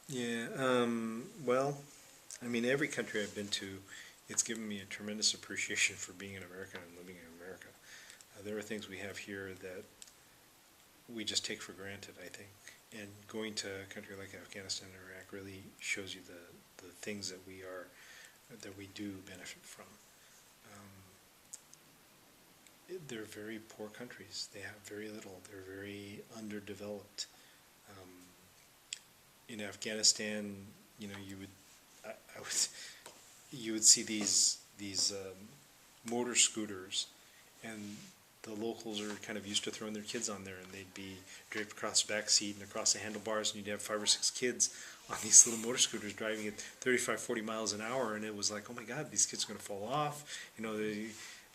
Yeah, well, I mean, every country I've been to, it's given me a tremendous appreciation for being an American and living in America. There are things we have here that we just take for granted, I think. And going to a country like Afghanistan and Iraq really shows you the things that we do benefit from. They're very poor countries. They have very little. They're very underdeveloped. Um, in Afghanistan, you would, I would, you would see these motor scooters, and the locals are kind of used to throwing their kids on there, and they'd be draped across the back seat and across the handlebars, and you'd have 5 or 6 kids on these little motor scooters driving at 35, 40 miles an hour, and it was like, oh my God, these kids are going to fall off.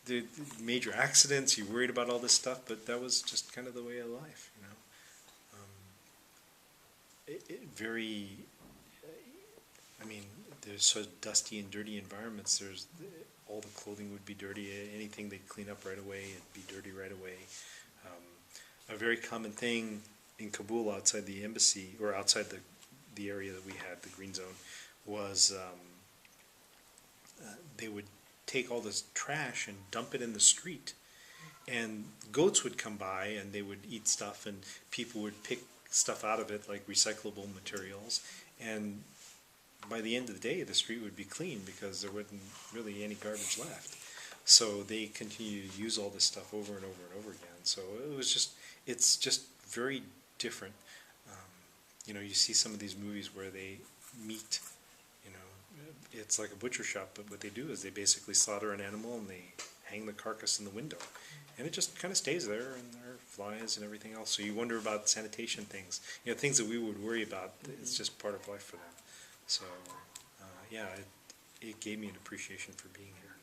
The major accidents. You're worried about all this stuff, but that was just kind of the way of life. Very. I mean, there's so dusty and dirty environments. There's all the clothing would be dirty. Anything they'd clean up right away, it'd be dirty right away. A very common thing in Kabul, outside the embassy or outside the area that we had, the green zone, was they would take all this trash and dump it in the street. And goats would come by and they would eat stuff, and people would pick stuff out of it, like recyclable materials. And by the end of the day, the street would be clean because there wasn't really any garbage left. So they continue to use all this stuff over and over and over again. So it's just very different. You see some of these movies where they meet, you know, it's like a butcher shop, but what they do is they basically slaughter an animal and they hang the carcass in the window. And it just kind of stays there, and there are flies and everything else. So you wonder about sanitation things, things that we would worry about. It's just part of life for them. So, yeah, it gave me an appreciation for being here.